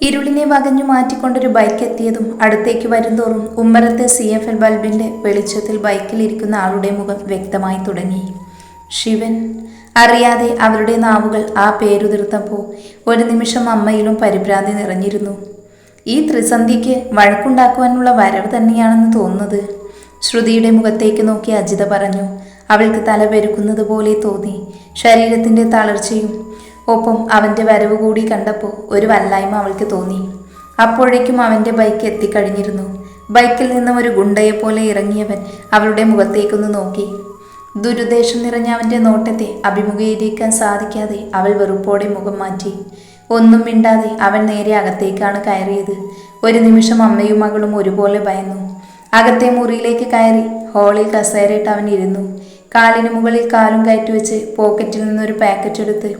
ഇരുളിനെ വകഞ്ഞു മാറ്റിക്കൊണ്ടൊരു bike എത്തിയതും അടുത്തേക്ക് വരുംതോറും ഉമ്മറത്തെ CFL ബൾബിന്റെ വെളിച്ചത്തിൽ ബൈക്കിലിരിക്കുന്ന ആളുടെ മുഖം വ്യക്തമായി തുടങ്ങി. ശിവൻ. അറിയാതെ അവരുടെ നാവുകൾ ആ പേരുതിർത്തപ്പോൾ ഒരു നിമിഷം അമ്മയിലും പരിഭ്രാന്തി നിറഞ്ഞിരുന്നു. ഈ ത്രിസന്ധിക്ക് വഴക്കുണ്ടാക്കുവാനുള്ള വരവ് തന്നെയാണെന്ന് തോന്നുന്നത്. ശ്രുതിയുടെ മുഖത്തേക്ക് നോക്കി അജിത പറഞ്ഞു. അവൾക്ക് തല പെരുക്കുന്നത് പോലെ തോന്നി. ശരീരത്തിന്റെ തളർച്ചയും ഒപ്പം അവൻ്റെ വരവ് കൂടി കണ്ടപ്പോൾ ഒരു വല്ലായ്മ അവൾക്ക് തോന്നി. അപ്പോഴേക്കും അവൻ്റെ ബൈക്ക് എത്തിക്കഴിഞ്ഞിരുന്നു. ബൈക്കിൽ നിന്നും ഒരു ഗുണ്ടയെപ്പോലെ ഇറങ്ങിയവൻ അവളുടെ മുഖത്തേക്കൊന്ന് നോക്കി. ദുരുദ്ദേശം നിറഞ്ഞ അവൻ്റെ നോട്ടത്തെ അഭിമുഖീകരിക്കാൻ സാധിക്കാതെ അവൾ വെറുപ്പോടെ മുഖം മാറ്റി. ഒന്നും മിണ്ടാതെ അവൻ നേരെ അകത്തേക്കാണ് കയറിയത്. ഒരു നിമിഷം അമ്മയും മകളും ഒരുപോലെ ഭയന്നു. അകത്തെ മുറിയിലേക്ക് കയറി ഹാളിൽ കസേരയിട്ട് അവൻ ഇരുന്നു. കാലിന് മുകളിൽ കാലും കയറ്റിവെച്ച് പോക്കറ്റിൽ നിന്നൊരു പാക്കറ്റ് എടുത്ത്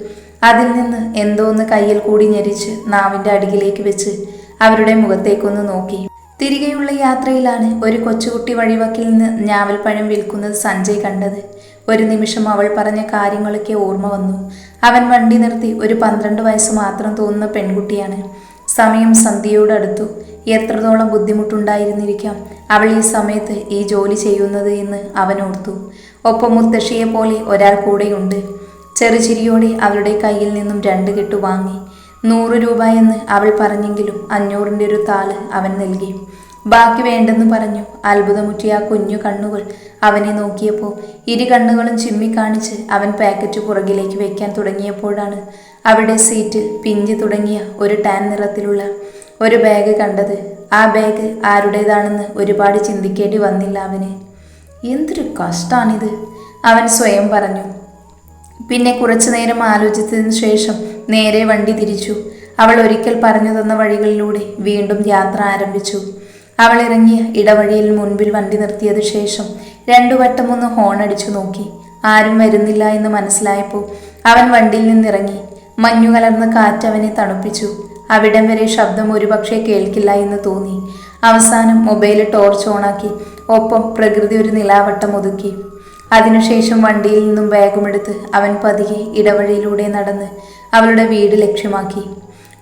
അതിൽ നിന്ന് എന്തോ ഒന്ന് കയ്യിൽ കൂടി ഞെരിച്ച് നാവിൻ്റെ അടിയിലേക്ക് വെച്ച് അവരുടെ മുഖത്തേക്കൊന്ന് നോക്കി. തിരികെയുള്ള യാത്രയിലാണ് ഒരു കൊച്ചുകുട്ടി വഴിവക്കിൽ നിന്ന് ഞാവൽപ്പഴം വിൽക്കുന്നത് സഞ്ജയ് കണ്ടത്. ഒരു നിമിഷം അവൾ പറഞ്ഞ കാര്യങ്ങളൊക്കെ ഓർമ്മ വന്നു. അവൻ വണ്ടി നിർത്തി. ഒരു 12 വയസ്സ് മാത്രം തോന്നുന്ന പെൺകുട്ടിയാണ്. സമയം സന്ധ്യയോടടുത്തു. എത്രത്തോളം ബുദ്ധിമുട്ടുണ്ടായിരുന്നിരിക്കാം അവൾ ഈ സമയത്ത് ഈ ജോലി ചെയ്യുന്നത് എന്ന് അവൻ ഓർത്തു. ഒപ്പം മുത്തശ്ശിയെ പോലെ ഒരാൾ കൂടെയുണ്ട്. ചെറുചിരിയോടെ അവളുടെ കയ്യിൽ നിന്നും 2 കെട്ടു വാങ്ങി. 100 രൂപ എന്ന് അവൾ പറഞ്ഞെങ്കിലും 500ൻ്റെ ഒരു താള് അവൻ നൽകി. ബാക്കി വേണ്ടെന്ന് പറഞ്ഞു. അത്ഭുതമുറ്റിയ ആ കുഞ്ഞു കണ്ണുകൾ അവനെ നോക്കിയപ്പോൾ ഇരു കണ്ണുകളും ചിമ്മിക്കാണിച്ച് അവൻ പാക്കറ്റ് പുറകിലേക്ക് വെക്കാൻ തുടങ്ങിയപ്പോഴാണ് അവിടെ സീറ്റിൽ പിഞ്ചി തുടങ്ങിയ ഒരു ടാൻ നിറത്തിലുള്ള ഒരു ബാഗ് കണ്ടത്. ആ ബാഗ് ആരുടേതാണെന്ന് ഒരുപാട് ചിന്തിക്കേണ്ടി വന്നില്ല അവന്. എന്തൊരു കഷ്ടാണിത്, അവൻ സ്വയം പറഞ്ഞു. പിന്നെ കുറച്ചു നേരം ആലോചിച്ചതിന് ശേഷം നേരെ വണ്ടി തിരിച്ചു. അവൾ ഒരിക്കൽ പറഞ്ഞു തന്ന വഴികളിലൂടെ വീണ്ടും യാത്ര ആരംഭിച്ചു. അവൾ ഇറങ്ങിയ ഇടവഴിയിൽ മുൻപിൽ വണ്ടി നിർത്തിയത് ശേഷം 2 വട്ടം ഒന്ന് ഹോൺ അടിച്ചു നോക്കി. ആരും വരുന്നില്ല എന്ന് മനസ്സിലായപ്പോൾ അവൻ വണ്ടിയിൽ നിന്നിറങ്ങി. മഞ്ഞു കലർന്ന കാറ്റ് അവനെ തണുപ്പിച്ചു. അവിടം വരെ ശബ്ദം ഒരുപക്ഷെ കേൾക്കില്ല എന്ന് തോന്നി. അവസാനം മൊബൈൽ ടോർച്ച് ഓണാക്കി. ഒപ്പം പ്രകൃതി ഒരു നിലാവട്ടം ഒതുക്കി. അതിനുശേഷം വണ്ടിയിൽ നിന്നും ബാഗുമെടുത്ത് അവൻ പതിയെ ഇടവഴിയിലൂടെ നടന്ന് അവളുടെ വീട് ലക്ഷ്യമാക്കി.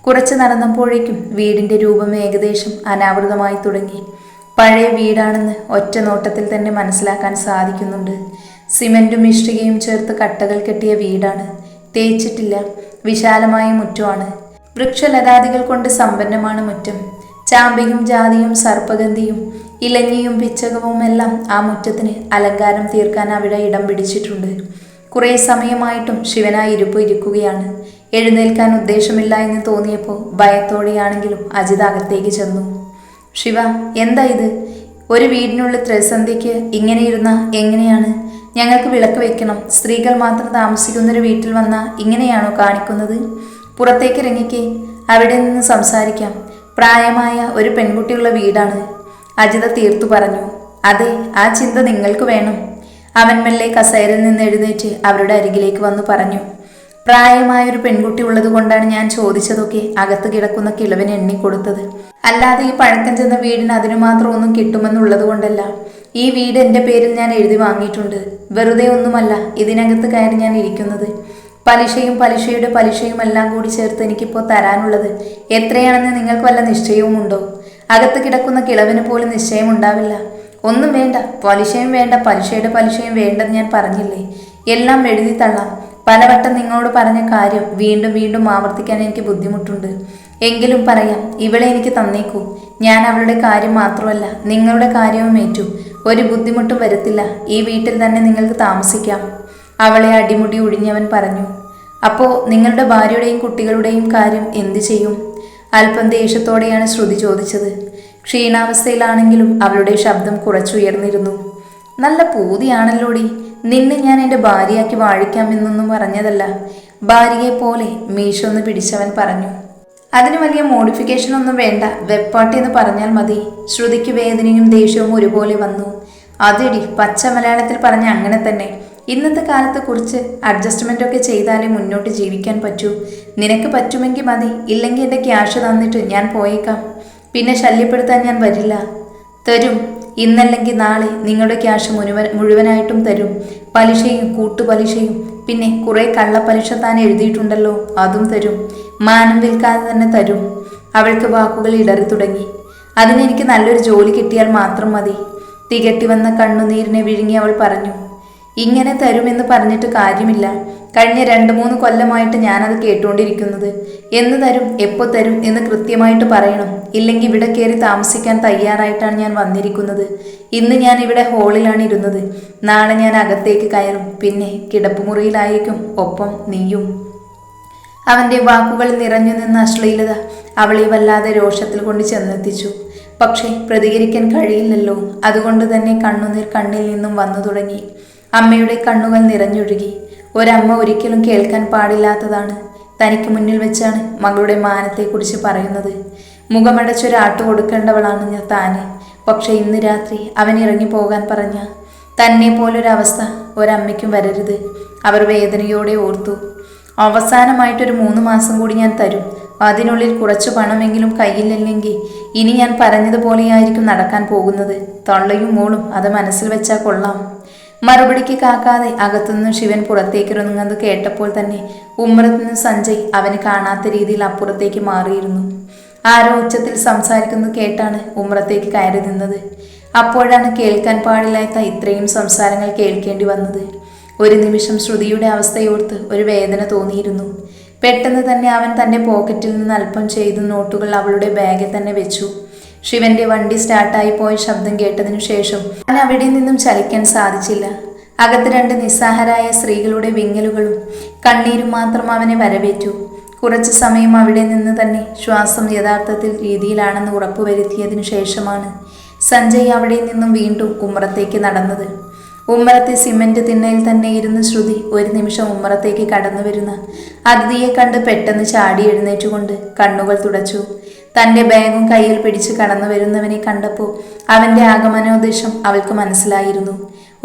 കുറച്ച് നടന്നപ്പോഴേക്കും വീടിൻ്റെ രൂപം ഏകദേശം അനാവൃതമായി തുടങ്ങി. പഴയ വീടാണെന്ന് ഒറ്റ നോട്ടത്തിൽ തന്നെ മനസ്സിലാക്കാൻ സാധിക്കുന്നുണ്ട്. സിമൻറ്റും ഇഷ്ടികയും ചേർത്ത് കട്ടകൾ കെട്ടിയ വീടാണ്. തേച്ചിട്ടില്ല. വിശാലമായ മുറ്റമാണ്. വൃക്ഷലതാദികൾ കൊണ്ട് സമ്പന്നമാണ് മുറ്റം. ചാമ്പയും ജാതിയും സർപ്പഗന്ധിയും ഇലഞ്ഞിയും പിച്ചകവും എല്ലാം ആ മുറ്റത്തിന് അലങ്കാരം തീർക്കാൻ അവിടെ ഇടം പിടിച്ചിട്ടുണ്ട്. കുറേ സമയമായിട്ടും ശിവനായി ഇരിക്കുകയാണ്. എഴുന്നേൽക്കാൻ ഉദ്ദേശമില്ല എന്ന് തോന്നിയപ്പോൾ ഭയത്തോടെയാണെങ്കിലും അജിത അകത്തേക്ക് ചെന്നു. ശിവ, എന്താ ഇത്? ഒരു വീടിനുള്ളിൽ ത്രിസന്ധിക്ക് ഇങ്ങനെ ഇരുന്ന എങ്ങനെയാണ്? ഞങ്ങൾക്ക് വിളക്ക് വെക്കണം. സ്ത്രീകൾ മാത്രം താമസിക്കുന്നൊരു വീട്ടിൽ വന്നാൽ ഇങ്ങനെയാണോ കാണിക്കുന്നത്? പുറത്തേക്ക് ഇറങ്ങിക്കേ, അവിടെ നിന്ന് സംസാരിക്കാം. പ്രായമായ ഒരു പെൺകുട്ടിയുള്ള വീടാണ്, അജിത തീർത്തു പറഞ്ഞു. അതെ, ആ ചിന്ത നിങ്ങൾക്ക് വേണം. അവൻ മെല്ലെ കസേരയിൽ നിന്ന് എഴുന്നേറ്റ് അവരുടെ അരികിലേക്ക് വന്നു പറഞ്ഞു. പ്രായമായൊരു പെൺകുട്ടി ഉള്ളത് കൊണ്ടാണ് ഞാൻ ചോദിച്ചതൊക്കെ അകത്ത് കിടക്കുന്ന കിളവിന് എണ്ണിക്കൊടുത്തത്. അല്ലാതെ ഈ പഴക്കം ചെന്ന വീടിന് അതിനു മാത്രം ഒന്നും കിട്ടുമെന്നുള്ളത് കൊണ്ടല്ല. ഈ വീട് എൻ്റെ പേരിൽ ഞാൻ എഴുതി വാങ്ങിയിട്ടുണ്ട്. വെറുതെ ഒന്നുമല്ല ഇതിനകത്ത് കയറി ഞാൻ ഇരിക്കുന്നത്. പലിശയും പലിശയുടെ പലിശയും എല്ലാം കൂടി ചേർത്ത് എനിക്കിപ്പോൾ തരാനുള്ളത് എത്രയാണെന്ന് നിങ്ങൾക്ക് വല്ല നിശ്ചയവും ഉണ്ടോ? അകത്ത് കിടക്കുന്ന കിളവിന് പോലും നിശ്ചയം ഉണ്ടാവില്ല. ഒന്നും വേണ്ട, പലിശയും വേണ്ട, പലിശയുടെ പലിശയും വേണ്ടെന്ന് ഞാൻ പറഞ്ഞില്ലേ. എല്ലാം എഴുതി തള്ളാം. പലവട്ടം നിങ്ങളോട് പറഞ്ഞ കാര്യം വീണ്ടും വീണ്ടും ആവർത്തിക്കാൻ എനിക്ക് ബുദ്ധിമുട്ടുണ്ട്. എങ്കിലും പറയാം, ഇവളെ എനിക്ക് തന്നേക്കൂ. ഞാൻ അവളുടെ കാര്യം മാത്രമല്ല നിങ്ങളുടെ കാര്യവും ഏറ്റു. ഒരു ബുദ്ധിമുട്ടും വരത്തില്ല. ഈ വീട്ടിൽ തന്നെ നിങ്ങൾക്ക് താമസിക്കാം. അവളെ അടിമുടി ഒഴിഞ്ഞവൻ പറഞ്ഞു. അപ്പോൾ നിങ്ങളുടെ ഭാര്യയുടെയും കുട്ടികളുടെയും കാര്യം എന്തു ചെയ്യും? അല്പം ദേഷ്യത്തോടെയാണ് ശ്രുതി ചോദിച്ചത്. ക്ഷീണാവസ്ഥയിലാണെങ്കിലും അവളുടെ ശബ്ദം കുറച്ചുയർന്നിരുന്നു. നല്ല പൂതിയാണല്ലോടി. നിന്നെ ഞാൻ എൻ്റെ ഭാര്യയാക്കി വാഴിക്കാമെന്നൊന്നും പറഞ്ഞതല്ല. ഭാര്യയെ പോലെ മീശൊന്ന് പിടിച്ചവൻ പറഞ്ഞു. അതിന് വലിയ മോഡിഫിക്കേഷൻ ഒന്നും വേണ്ട. വെപ്പാട്ടി എന്ന് പറഞ്ഞാൽ മതി. ശ്രുതിക്ക് വേദനയും ദേഷ്യവും ഒരുപോലെ വന്നു. അതെടി, പച്ച മലയാളത്തിൽ പറഞ്ഞ അങ്ങനെ തന്നെ. ഇന്നത്തെ കാലത്ത് കുറച്ച് അഡ്ജസ്റ്റ്മെൻ്റ് ഒക്കെ ചെയ്താലേ മുന്നോട്ട് ജീവിക്കാൻ പറ്റൂ. നിനക്ക് പറ്റുമെങ്കിൽ മതി. ഇല്ലെങ്കിൽ എൻ്റെ ക്യാഷ് തന്നിട്ട് ഞാൻ പോയേക്കാം. പിന്നെ ശല്യപ്പെടുത്താൻ ഞാൻ വരില്ല. തരും. ഇന്നല്ലെങ്കിൽ നാളെ നിങ്ങളുടെ ക്യാഷ് മുഴുവനായിട്ടും തരും. പലിശയും കൂട്ടുപലിശയും പിന്നെ കുറേ കള്ളപ്പലിശ താൻ എഴുതിയിട്ടുണ്ടല്ലോ, അതും തരും. മാനം വിൽക്കാതെ തന്നെ തരും. അവൾക്ക് വാക്കുകൾ ഇടറി തുടങ്ങി. അതിനെനിക്ക് നല്ലൊരു ജോലി കിട്ടിയാൽ മാത്രം മതി. തികട്ടി വന്ന കണ്ണുനീരിനെ വിഴുങ്ങി അവൾ പറഞ്ഞു. ഇങ്ങനെ തരുമെന്ന് പറഞ്ഞിട്ട് കാര്യമില്ല. കഴിഞ്ഞ 2-3 കൊല്ലമായിട്ട് ഞാനത് കേട്ടുകൊണ്ടിരിക്കുന്നത്. എന്ന് തരും, എപ്പോൾ തരും എന്ന് കൃത്യമായിട്ട് പറയണം. ഇല്ലെങ്കിൽ ഇവിടെ കയറി താമസിക്കാൻ തയ്യാറായിട്ടാണ് ഞാൻ വന്നിരിക്കുന്നത്. ഇന്ന് ഞാൻ ഇവിടെ ഹാളിലാണ് ഇരുന്നത്. നാളെ ഞാൻ അകത്തേക്ക് കയറും. പിന്നെ കിടപ്പുമുറിയിലായിരിക്കും, ഒപ്പം നീയും. അവൻ്റെ വാക്കുകൾ നിറഞ്ഞു നിന്ന അശ്ലീലത അവളെ വല്ലാതെ രോഷത്തിൽ കൊണ്ട് ചെന്നെത്തിച്ചു. പക്ഷേ പ്രതികരിക്കാൻ കഴിയില്ലല്ലോ. അതുകൊണ്ട് തന്നെ കണ്ണുനീർ കണ്ണിൽ നിന്നും വന്നു തുടങ്ങി. അമ്മയുടെ കണ്ണുകൾ നിറഞ്ഞൊഴുകി. ഒരമ്മ ഒരിക്കലും കേൾക്കാൻ പാടില്ലാത്തതാണ്. തനിക്ക് മുന്നിൽ വെച്ചാണ് മകളുടെ മാനത്തെക്കുറിച്ച് പറയുന്നത്. മുഖമടച്ചൊരാട്ട് കൊടുക്കേണ്ടവളാണ് താന്. പക്ഷെ ഇന്ന് രാത്രി അവൻ ഇറങ്ങി പോകാൻ പറഞ്ഞ തന്നെ പോലൊരവസ്ഥ ഒരമ്മയ്ക്കും വരരുത്. അവർ വേദനയോടെ ഓർത്തു. അവസാനമായിട്ടൊരു 3 മാസം കൂടി ഞാൻ തരും. അതിനുള്ളിൽ കുറച്ചു പണമെങ്കിലും കയ്യിലില്ലെങ്കിൽ ഇനി ഞാൻ പറഞ്ഞതുപോലെയായിരിക്കും നടക്കാൻ പോകുന്നത്. തള്ളയും മോളും അത് മനസ്സിൽ വെച്ചാൽ കൊള്ളാം. മറുപടിക്ക് കാക്കാതെ അകത്തുനിന്ന് ശിവൻ പുറത്തേക്കിറങ്ങുന്നത് കേട്ടപ്പോൾ തന്നെ ഉമ്മറത്തു നിന്ന് സഞ്ജയ് അവന് കാണാത്ത രീതിയിൽ അപ്പുറത്തേക്ക് മാറിയിരുന്നു. ആരോ ഉച്ചത്തിൽ സംസാരിക്കുന്നത് കേട്ടാണ് ഉമ്മറത്തേക്ക് കയറി നിന്നത്. അപ്പോഴാണ് കേൾക്കാൻ പാടില്ലാത്ത ഇത്രയും സംസാരങ്ങൾ കേൾക്കേണ്ടി വന്നത്. ഒരു നിമിഷം ശ്രുതിയുടെ അവസ്ഥയോർത്ത് ഒരു വേദന തോന്നിയിരുന്നു. പെട്ടെന്ന് തന്നെ അവൻ തൻ്റെ പോക്കറ്റിൽ നിന്ന് അല്പം ചെയ്ത നോട്ടുകൾ അവളുടെ ബാഗിൽ തന്നെ വെച്ചു. ശിവന്റെ വണ്ടി സ്റ്റാർട്ടായി പോയ ശബ്ദം കേട്ടതിനു ശേഷം അവൻ അവിടെ നിന്നും ചലിക്കാൻ സാധിച്ചില്ല. അകത്ത് 2 നിസ്സഹാരായ സ്ത്രീകളുടെ വിങ്ങലുകളും കണ്ണീരും മാത്രം അവനെ വരവേറ്റു. കുറച്ചു സമയം അവിടെ നിന്ന് തന്നെ ശ്വാസം യഥാർത്ഥത്തിൽ രീതിയിലാണെന്ന് ഉറപ്പുവരുത്തിയതിനു ശേഷമാണ് സഞ്ജയ് അവിടെ നിന്നും വീണ്ടും ഉമ്മറത്തേക്ക് നടന്നത്. ഉമ്മറത്തെ സിമന്റ് തിണ്ണയിൽ തന്നെ ഇരുന്ന് ശ്രുതി ഒരു നിമിഷം ഉമ്മറത്തേക്ക് കടന്നു വരുന്ന അതിഥിയെ കണ്ട് പെട്ടെന്ന് ചാടി എഴുന്നേറ്റുകൊണ്ട് കണ്ണുകൾ തുടച്ചു. തൻ്റെ ബാഗും കയ്യിൽ പിടിച്ച് കടന്നു വരുന്നവനെ കണ്ടപ്പോൾ അവൻ്റെ ആഗമനോദ്ദേശം അവൾക്ക് മനസ്സിലായിരുന്നു.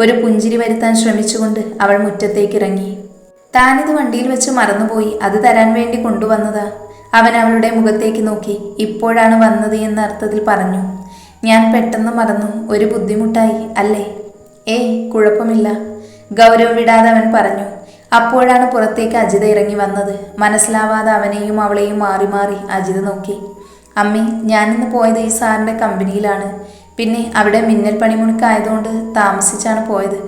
ഒരു പുഞ്ചിരി വരുത്താൻ ശ്രമിച്ചുകൊണ്ട് അവൾ മുറ്റത്തേക്കിറങ്ങി. താനിത് വണ്ടിയിൽ വെച്ച് മറന്നുപോയി, അത് തരാൻ വേണ്ടി കൊണ്ടുവന്നതാ. അവൻ അവളുടെ മുഖത്തേക്ക് നോക്കി. ഇപ്പോഴാണ് വന്നത് എന്ന അർത്ഥത്തിൽ പറഞ്ഞു. ഞാൻ പെട്ടെന്ന് മറന്നു, ഒരു ബുദ്ധിമുട്ടായി അല്ലേ? ഏയ് കുഴപ്പമില്ല, ഗൗരവം വിടാതെ അവൻ പറഞ്ഞു. അപ്പോഴാണ് പുറത്തേക്ക് അജിത ഇറങ്ങി വന്നത്. മനസ്സിലാവാതെ അവനെയും അവളെയും മാറി മാറി അജിത നോക്കി. അമ്മേ, ഞാനിന്ന് പോയത് ഈ സാറിൻ്റെ കമ്പനിയിലാണ്. പിന്നെ അവിടെ മിന്നൽ പണിമുടക്കായതുകൊണ്ട് താമസിച്ചാണ് പോയത്.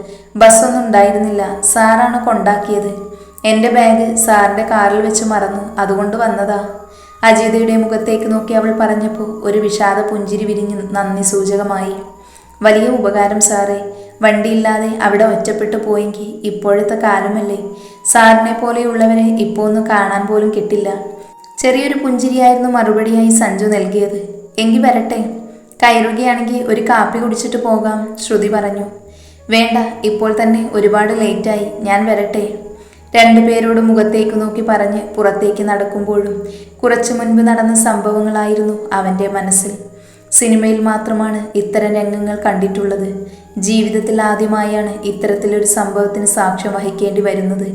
ബസ്സൊന്നും ഉണ്ടായിരുന്നില്ല, സാറാണ് കൊണ്ടാക്കിയത്. എൻ്റെ ബാഗ് സാറിൻ്റെ കാറിൽ വെച്ച് മറന്നു, അതുകൊണ്ട് വന്നതാ. അജിതയുടെ മുഖത്തേക്ക് നോക്കി അവൾ പറഞ്ഞപ്പോൾ ഒരു വിഷാദ പുഞ്ചിരി വിരിഞ്ഞ് നന്ദി സൂചകമായി. വലിയ ഉപകാരം സാറേ. വണ്ടിയില്ലാതെ അവിടെ ഒറ്റപ്പെട്ടു പോയെങ്കിൽ ഇപ്പോഴത്തെ കാലമല്ലേ, സാറിനെ പോലെയുള്ളവരെ ഇപ്പോൾ ഒന്ന് കാണാൻ പോലും കിട്ടില്ല. ചെറിയൊരു പുഞ്ചിരിയായിരുന്നു മറുപടിയായി സഞ്ജു നൽകിയത്. എങ്കിൽ വരട്ടെ, കയറുകയാണെങ്കിൽ ഒരു കാപ്പി കുടിച്ചിട്ട് പോകാം, ശ്രുതി പറഞ്ഞു. വേണ്ട, ഇപ്പോൾ തന്നെ ഒരുപാട് ലേറ്റായി, ഞാൻ വരട്ടെ. 2 പേരോട് മുഖത്തേക്ക് നോക്കി പറഞ്ഞ് പുറത്തേക്ക് നടക്കുമ്പോഴും കുറച്ചു മുൻപ് നടന്ന സംഭവങ്ങളായിരുന്നു അവൻ്റെ മനസ്സിൽ. സിനിമയിൽ മാത്രമാണ് ഇത്തരം രംഗങ്ങൾ കണ്ടിട്ടുള്ളത്. ജീവിതത്തിൽ ആദ്യമായാണ് ഇത്തരത്തിലൊരു സംഭവത്തിന് സാക്ഷ്യം വഹിക്കേണ്ടി വരുന്നത്.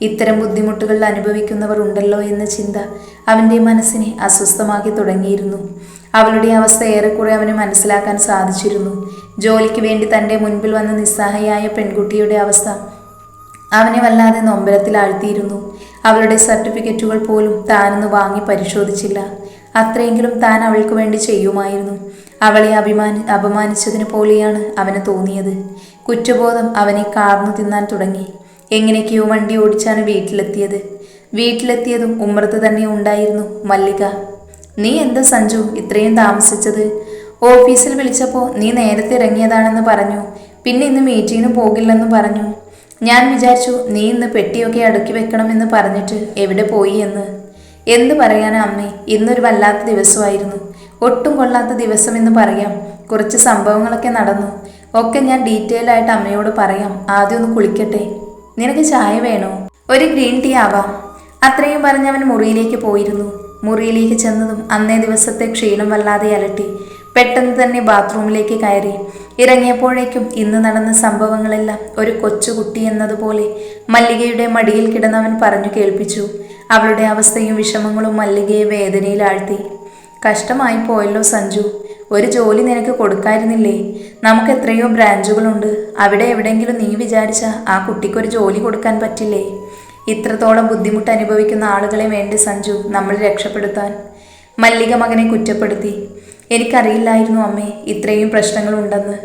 ഇത്തരം ബുദ്ധിമുട്ടുകൾ അനുഭവിക്കുന്നവർ ഉണ്ടല്ലോ എന്ന ചിന്ത അവൻ്റെ മനസ്സിനെ അസ്വസ്ഥമാക്കി തുടങ്ങിയിരുന്നു. അവളുടെ അവസ്ഥ ഏറെക്കുറെ അവന് മനസ്സിലാക്കാൻ സാധിച്ചിരുന്നു. ജോലിക്ക് വേണ്ടി തൻ്റെ മുൻപിൽ വന്ന നിസ്സഹായായ പെൺകുട്ടിയുടെ അവസ്ഥ അവനെ വല്ലാതെ നൊമ്പരത്തിലാഴ്ത്തിയിരുന്നു. അവളുടെ സർട്ടിഫിക്കറ്റുകൾ പോലും താനൊന്ന് വാങ്ങി പരിശോധിച്ചില്ല. അത്രയെങ്കിലും താൻ അവൾക്ക് വേണ്ടി ചെയ്യുമായിരുന്നു. അവളെ അപമാനിച്ചതിന് പോലെയാണ് അവന് തോന്നിയത്. കുറ്റബോധം അവനെ കാർന്നു തിന്നാൻ തുടങ്ങി. എങ്ങനെയൊക്കെയോ വണ്ടി ഓടിച്ചാണ് വീട്ടിലെത്തിയതും ഉമ്മറത്ത് തന്നെ ഉണ്ടായിരുന്നു മല്ലിക. നീ എന്താ സഞ്ജു ഇത്രയും താമസിച്ചത്? ഓഫീസിൽ വിളിച്ചപ്പോൾ നീ നേരത്തെ ഇറങ്ങിയതാണെന്ന് പറഞ്ഞു. പിന്നെ ഇന്ന് മീറ്റിങ്ങിന് പോകില്ലെന്ന് പറഞ്ഞു. ഞാൻ വിചാരിച്ചു നീ ഇന്ന് പെട്ടിയൊക്കെ അടുക്കി വെക്കണമെന്ന് പറഞ്ഞിട്ട് എവിടെ പോയി എന്ന്. എന്ത് പറയാനാ അമ്മേ, ഇന്നൊരു വല്ലാത്ത ദിവസമായിരുന്നു. ഒട്ടും കൊള്ളാത്ത ദിവസം എന്ന് പറയാം. കുറച്ച് സംഭവങ്ങളൊക്കെ നടന്നു. ഒക്കെ ഞാൻ ഡീറ്റെയിൽ ആയിട്ട് അമ്മയോട് പറയാം. ആദ്യം ഒന്ന് കുളിക്കട്ടെ. നിനക്ക് ചായ വേണോ? ഒരു ഗ്രീൻ ടീ ആവാം. അത്രയും പറഞ്ഞവൻ മുറിയിലേക്ക് പോയിരുന്നു. മുറിയിലേക്ക് ചെന്നതും അന്നേ ദിവസത്തെ ക്ഷീണം വല്ലാതെ അലട്ടി. പെട്ടെന്ന് തന്നെ ബാത്റൂമിലേക്ക് കയറി. ഇറങ്ങിയപ്പോഴേക്കും ഇന്ന് നടന്ന സംഭവങ്ങളെല്ലാം ഒരു കൊച്ചുകുട്ടി എന്നതുപോലെ മല്ലികയുടെ മടിയിൽ കിടന്നവൻ പറഞ്ഞു കേൾപ്പിച്ചു. അവളുടെ അവസ്ഥയും വിഷമങ്ങളും മല്ലികയെ വേദനയിലാഴ്ത്തി. കഷ്ടമായി പോയല്ലോ സഞ്ജു, ഒരു ജോലി നിനക്ക് കൊടുക്കായിരുന്നില്ലേ? നമുക്ക് എത്രയോ ബ്രാഞ്ചുകളുണ്ട്. അവിടെ എവിടെയെങ്കിലും നീ വിചാരിച്ച ആ കുട്ടിക്കൊരു ജോലി കൊടുക്കാൻ പറ്റില്ലേ? ഇത്രത്തോളം ബുദ്ധിമുട്ട് അനുഭവിക്കുന്ന ആളുകളെ വേണ്ടി സഞ്ജു നമ്മൾ രക്ഷപ്പെടുത്താൻ. മല്ലിക മകനെ കുറ്റപ്പെടുത്തി. എനിക്കറിയില്ലായിരുന്നു അമ്മേ ഇത്രയും പ്രശ്നങ്ങളുണ്ടെന്ന്.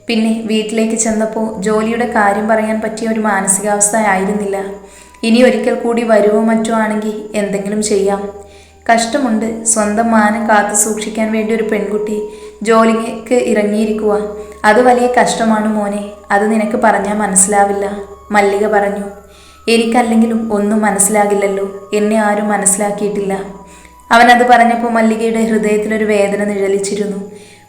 പിന്നെ വീട്ടിലേക്ക് ചെന്നപ്പോൾ ജോലിയുടെ കാര്യം പറയാൻ പറ്റിയ ഒരു മാനസികാവസ്ഥ ആയിരുന്നില്ല. ഇനി ഒരിക്കൽ കൂടി വരുവോ മറ്റോ ആണെങ്കിൽ എന്തെങ്കിലും ചെയ്യാം. കഷ്ടമുണ്ട്. സ്വന്തം മാനം കാത്തു സൂക്ഷിക്കാൻ വേണ്ടി ഒരു പെൺകുട്ടി ജോലിക്ക് ഇറങ്ങിയിരിക്കുക. അത് വലിയ കഷ്ടമാണ് മോനെ. അത് നിനക്ക് പറഞ്ഞാൽ മനസ്സിലാവില്ല, മല്ലിക പറഞ്ഞു. എനിക്കല്ലെങ്കിലും ഒന്നും മനസ്സിലാകില്ലല്ലോ. എന്നെ ആരും മനസ്സിലാക്കിയിട്ടില്ല. അവനത് പറഞ്ഞപ്പോൾ മല്ലികയുടെ ഹൃദയത്തിലൊരു വേദന നിഴലിച്ചിരുന്നു.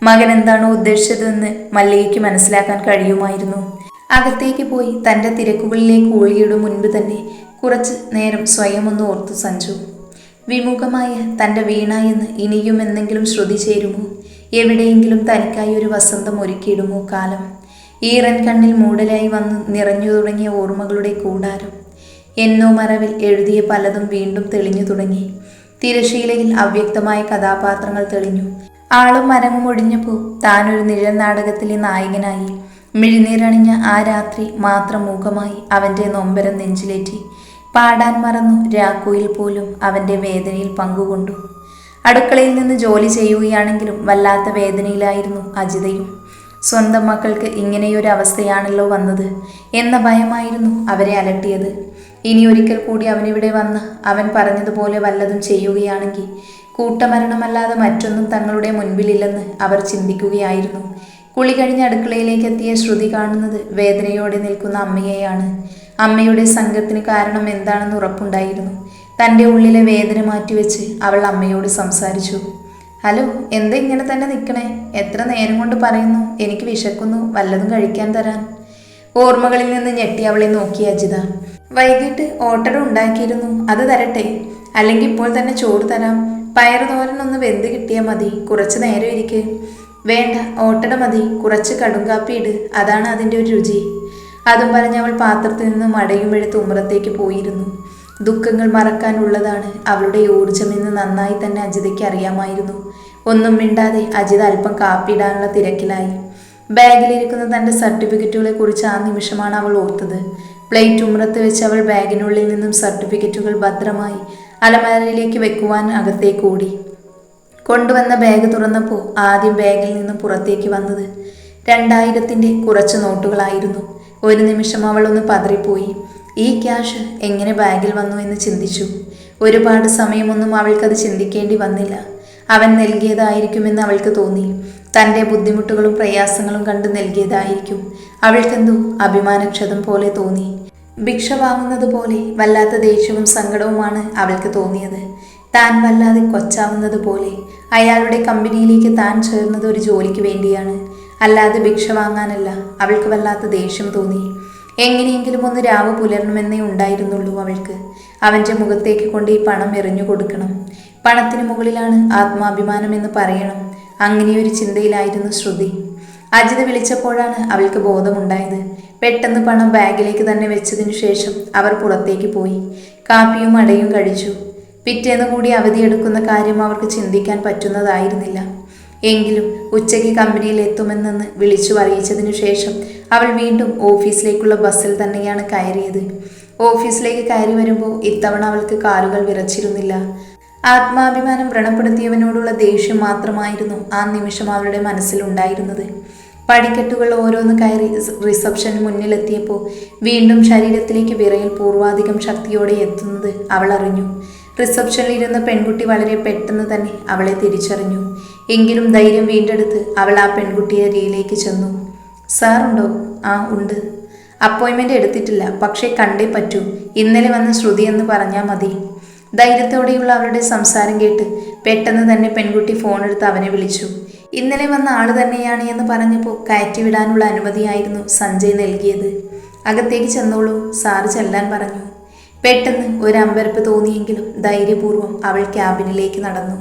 മകൻ എന്താണോ ഉദ്ദേശിച്ചതെന്ന് മല്ലികയ്ക്ക് മനസ്സിലാക്കാൻ കഴിയുമായിരുന്നു. അകത്തേക്ക് പോയി തൻ്റെ തിരക്കുകളിലേക്ക് ഒഴുകിയിടും മുൻപ് തന്നെ കുറച്ച് നേരം സ്വയം ഒന്ന് ഓർത്തു സഞ്ജു. വിമുഖമായ തൻ്റെ വീണ എന്ന് ഇനിയും എന്തെങ്കിലും ശ്രുതി ചേരുമോ? എവിടെയെങ്കിലും തനിക്കായി ഒരു വസന്തം ഒരുക്കിയിടുമോ കാലം? ഈറൻ കണ്ണിൽ മൂടലായി വന്ന് നിറഞ്ഞു തുടങ്ങിയ ഓർമ്മകളുടെ കൂടാരം. എന്നോ മറവിൽ എഴുതിയ പലതും വീണ്ടും തെളിഞ്ഞു തുടങ്ങി. തിരശീലയിൽ അവ്യക്തമായ കഥാപാത്രങ്ങൾ തെളിഞ്ഞു. ആളും മരങ്ങും ഒഴിഞ്ഞപ്പോൾ താനൊരു നിഴൽ നാടകത്തിലെ നായകനായി. മിഴിനീരണിഞ്ഞ ആ രാത്രി മാത്രം മൂകമായി അവൻ്റെ നൊമ്പരം നെഞ്ചിലേറ്റി. പാടാൻ മറന്നു രാക്കുയിൽ പോലും അവൻ്റെ വേദനയിൽ പങ്കുകൊണ്ടു. അടുക്കളയിൽ നിന്ന് ജോലി ചെയ്യുകയാണെങ്കിലും വല്ലാത്ത വേദനയിലായിരുന്നു അജിതയും. സ്വന്തം മക്കൾക്ക് ഇങ്ങനെയൊരു അവസ്ഥയാണല്ലോ വന്നത് എന്ന ഭയമായിരുന്നു അവരെ അലട്ടിയത്. ഇനി ഒരിക്കൽ കൂടി അവനിവിടെ വന്ന് അവൻ പറഞ്ഞതുപോലെ വല്ലതും ചെയ്യുകയാണെങ്കിൽ കൂട്ടമരണമല്ലാതെ മറ്റൊന്നും തങ്ങളുടെ മുൻപിലില്ലെന്ന് അവർ ചിന്തിക്കുകയായിരുന്നു. കുളി കഴിഞ്ഞ് അടുക്കളയിലേക്ക് എത്തിയ ശ്രുതി കാണുന്നത് വേദനയോടെ നിൽക്കുന്ന അമ്മയെയാണ്. അമ്മയുടെ സംഘത്തിന് കാരണം എന്താണെന്ന് ഉറപ്പുണ്ടായിരുന്നു. തൻ്റെ ഉള്ളിലെ വേദന മാറ്റിവെച്ച് അവൾ അമ്മയോട് സംസാരിച്ചു. ഹലോ, എന്താ ഇങ്ങനെ തന്നെ നിൽക്കണേ? എത്ര നേരം കൊണ്ട് പറയുന്നു എനിക്ക് വിശക്കുന്നു, വല്ലതും കഴിക്കാൻ തരാൻ. ഓർമ്മകളിൽ നിന്ന് ഞെട്ടി അവളെ നോക്കി അജിത. വൈകിട്ട് ഓട്ടട ഉണ്ടാക്കിയിരുന്നു, അത് തരട്ടെ? അല്ലെങ്കിൽ ഇപ്പോൾ തന്നെ ചോറ് തരാം. പയറ് തോരനൊന്ന് വെന്ത് കിട്ടിയാൽ മതി. കുറച്ച് നേരം ഇരിക്ക്. വേണ്ട, ഓട്ടട മതി. കുറച്ച് കടുങ്കാപ്പി ഇട്, അതാണ് അതിൻ്റെ ഒരു രുചി. അതും പറഞ്ഞ് അവൾ പാത്രത്തിൽ നിന്ന് മടയും എടുത്ത് ഉമ്മറത്തേക്ക് പോയിരുന്നു. ദുഃഖങ്ങൾ മറക്കാനുള്ളതാണ് അവളുടെ ഊർജമെന്ന് നന്നായി തന്നെ അജിതയ്ക്ക് അറിയാമായിരുന്നു. ഒന്നും മിണ്ടാതെ അജിത അല്പം കാപ്പിയിടാനുള്ള തിരക്കിലായി. ബാഗിലിരിക്കുന്ന തൻ്റെ സർട്ടിഫിക്കറ്റുകളെ കുറിച്ച് ആ നിമിഷമാണ് അവൾ ഓർത്തത്. പ്ലേറ്റ് ഉമ്മറത്ത് വെച്ച് അവൾ ബാഗിനുള്ളിൽ നിന്നും സർട്ടിഫിക്കറ്റുകൾ ഭദ്രമായി അലമാരയിലേക്ക് വെക്കുവാൻ അകത്തേക്ക് ഓടി. കൊണ്ടുവന്ന ബാഗ് തുറന്നപ്പോൾ ആദ്യം ബാഗിൽ നിന്നും പുറത്തേക്ക് വന്നത് 2000-ൻ്റെ കുറച്ച് നോട്ടുകളായിരുന്നു. ഒരു നിമിഷം അവൾ ഒന്ന് പതറിപ്പോയി. ഈ ക്യാഷ് എങ്ങനെ ബാഗിൽ വന്നു എന്ന് ചിന്തിച്ചു. ഒരുപാട് സമയമൊന്നും അവൾക്കത് ചിന്തിക്കേണ്ടി വന്നില്ല. അവൻ നൽകിയതായിരിക്കുമെന്ന് അവൾക്ക് തോന്നി. തൻ്റെ ബുദ്ധിമുട്ടുകളും പ്രയാസങ്ങളും കണ്ട് നൽകിയതായിരിക്കും. അവൾക്കെന്തോ അഭിമാനക്ഷതം പോലെ തോന്നി. ഭിക്ഷ വാങ്ങുന്നത് പോലെ വല്ലാത്ത ദേഷ്യവും സങ്കടവുമാണ് അവൾക്ക് തോന്നിയത്. താൻ വല്ലാതെ കൊച്ചാവുന്നത് പോലെ. അയാളുടെ കമ്പനിയിലേക്ക് താൻ ചേർന്നത് ഒരു ജോലിക്ക് വേണ്ടിയാണ്, അല്ലാതെ ഭിക്ഷ വാങ്ങാനല്ല. അവൾക്ക് വല്ലാത്ത ദേഷ്യം തോന്നി. എങ്ങനെയെങ്കിലും ഒന്ന് രാവ് പുലരണമെന്നേ ഉണ്ടായിരുന്നുള്ളൂ അവൾക്ക്. അവൻ്റെ മുഖത്തേക്ക് കൊണ്ട് ഈ പണം എറിഞ്ഞു കൊടുക്കണം. പണത്തിന് മുകളിലാണ് ആത്മാഭിമാനം എന്ന് പറയണം. അങ്ങനെയൊരു ചിന്തയിലായിരുന്നു ശ്രുതി. അജിത വിളിച്ചപ്പോഴാണ് അവൾക്ക് ബോധമുണ്ടായത്. പെട്ടെന്ന് പണം ബാഗിലേക്ക് തന്നെ വെച്ചതിനു ശേഷം അവർ പുറത്തേക്ക് പോയി. കാപ്പിയും അടയും കഴിച്ചു. പിറ്റേന്ന് കൂടി അവധിയെടുക്കുന്ന കാര്യം അവർക്ക് ചിന്തിക്കാൻ പറ്റുന്നതായിരുന്നില്ല. എങ്കിലും ഉച്ചയ്ക്ക് കമ്പനിയിൽ എത്തുമെന്ന് വിളിച്ചു അറിയിച്ചതിനു ശേഷം അവൾ വീണ്ടും ഓഫീസിലേക്കുള്ള ബസ്സിൽ തന്നെയാണ് കയറിയത്. ഓഫീസിലേക്ക് കയറി വരുമ്പോൾ ഇത്തവണ അവൾക്ക് കാലുകൾ വിറച്ചിരുന്നില്ല. ആത്മാഭിമാനം വ്രണപ്പെടുത്തിയവനോടുള്ള ദേഷ്യം മാത്രമായിരുന്നു ആ നിമിഷം അവളുടെ മനസ്സിലുണ്ടായിരുന്നത്. പടിക്കെട്ടുകൾ ഓരോന്ന് കയറി റിസപ്ഷന് മുന്നിലെത്തിയപ്പോൾ വീണ്ടും ശരീരത്തിലേക്ക് വിറയൽ പൂർവാധികം ശക്തിയോടെ എത്തുന്നത് അവൾ അറിഞ്ഞു. റിസപ്ഷനിൽ ഇരുന്ന പെൺകുട്ടി വളരെ പെട്ടെന്ന് തന്നെ അവളെ തിരിച്ചറിഞ്ഞു. എങ്കിലും ധൈര്യം വീണ്ടെടുത്ത് അവൾ ആ പെൺകുട്ടിയെ അരികിലേക്ക് ചെന്നു. സാറുണ്ടോ? ആ ഉണ്ട്. അപ്പോയിൻമെൻ്റ് എടുത്തിട്ടില്ല, പക്ഷേ കണ്ടേ പറ്റൂ. ഇന്നലെ വന്ന ശ്രുതി എന്ന് പറഞ്ഞാൽ മതി. ധൈര്യത്തോടെയുള്ള അവളുടെ സംസാരം കേട്ട് പെട്ടെന്ന് തന്നെ പെൺകുട്ടി ഫോണെടുത്ത് അവനെ വിളിച്ചു. ഇന്നലെ വന്ന ആള് തന്നെയാണ് എന്ന് പറഞ്ഞപ്പോൾ കയറ്റിവിടാനുള്ള അനുമതിയായിരുന്നു സഞ്ജയ് നൽകിയത്. അകത്തേക്ക് ചെന്നോളൂ, സാറ് ചെല്ലാൻ പറഞ്ഞു. പെട്ടെന്ന് ഒരു അമ്പരപ്പ് തോന്നിയെങ്കിലും ധൈര്യപൂർവ്വം അവൾ ക്യാബിനിലേക്ക് നടന്നു.